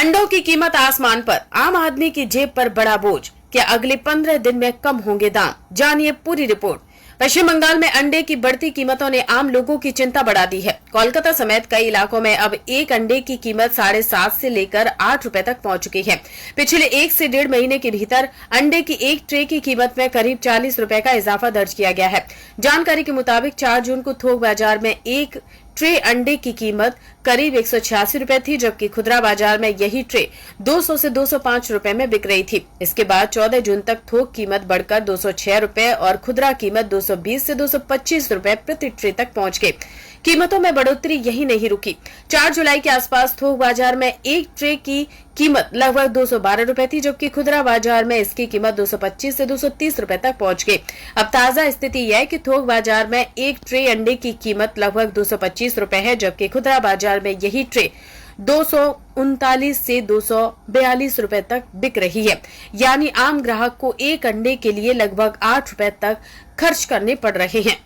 अंडों की कीमत आसमान पर, आम आदमी की जेब पर बड़ा बोझ। क्या अगले 15 दिन में कम होंगे दाम? जानिए पूरी रिपोर्ट। पश्चिम बंगाल में अंडे की बढ़ती कीमतों ने आम लोगों की चिंता बढ़ा दी है। कोलकाता समेत कई इलाकों में अब एक अंडे की कीमत 7.5 से लेकर 8 रुपए तक पहुंच चुकी है। पिछले 1 से 1.5 महीने के भीतर अंडे की एक ट्रे की कीमत में करीब 40 रुपए का इजाफा दर्ज किया गया है। जानकारी के मुताबिक 4 जून को थोक बाजार में एक ट्रे अंडे की कीमत करीब 186 रुपए थी, जबकि खुदरा बाजार में यही ट्रे 200 से 205 रुपए में बिक रही थी। इसके बाद 14 जून तक थोक कीमत बढ़कर 206 रुपए और खुदरा कीमत 220 से 225 रुपए प्रति ट्रे तक पहुंच गई। कीमतों में बढ़ोतरी यही नहीं रुकी। 4 जुलाई के आसपास थोक बाजार में एक ट्रे की कीमत लगभग 212 रुपए थी, जबकि खुदरा बाजार में इसकी कीमत 225 से 230 रुपए तक पहुंच गई। अब ताजा स्थिति यह है कि थोक बाजार में एक ट्रे अंडे की कीमत लगभग 225 रुपए है, जबकि खुदरा बाजार में यही ट्रे 239 से 242 रुपए तक बिक रही है। यानी आम ग्राहक को एक अंडे के लिए लगभग 8 रुपए तक खर्च करने पड़ रहे हैं।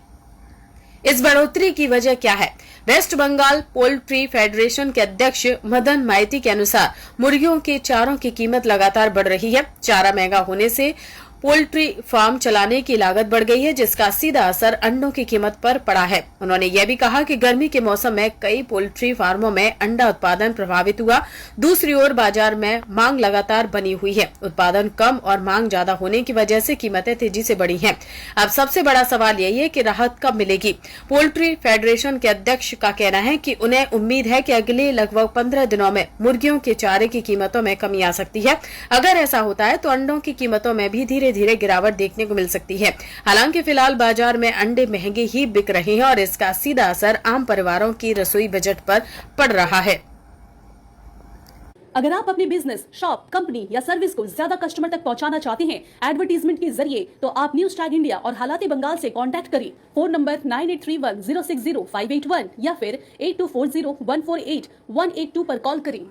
इस बढ़ोतरी की वजह क्या है? वेस्ट बंगाल पोल्ट्री फेडरेशन के अध्यक्ष मदन माइती के अनुसार मुर्गियों के चारों की कीमत लगातार बढ़ रही है। चारा महंगा होने से पोल्ट्री फार्म चलाने की लागत बढ़ गई है, जिसका सीधा असर अंडों की कीमत पर पड़ा है। उन्होंने यह भी कहा कि गर्मी के मौसम में कई पोल्ट्री फार्मों में अंडा उत्पादन प्रभावित हुआ। दूसरी ओर बाजार में मांग लगातार बनी हुई है। उत्पादन कम और मांग ज्यादा होने की वजह से कीमतें तेजी से बढ़ी हैं। अब सबसे बड़ा सवाल यही है कि राहत कब मिलेगी? पोल्ट्री फेडरेशन के अध्यक्ष का कहना है कि उन्हें उम्मीद है कि अगले लगभग 15 दिनों में मुर्गियों के चारे की कीमतों में कमी आ सकती है। अगर ऐसा होता है तो अंडों की कीमतों में भी धीरे धीरे गिरावट देखने को मिल सकती है। हालांकि फिलहाल बाजार में अंडे महंगे ही बिक रहे हैं और इसका सीधा असर आम परिवारों की रसोई बजट पर पड़ रहा है। अगर आप अपने बिजनेस, शॉप, कंपनी या सर्विस को ज्यादा कस्टमर तक पहुंचाना चाहते हैं एडवर्टीजमेंट के जरिए, तो आप न्यूज टैग इंडिया और हालाते बंगाल से कांटेक्ट करें। फोन नंबर 9831060581 या फिर 8240148182 पर कॉल करें।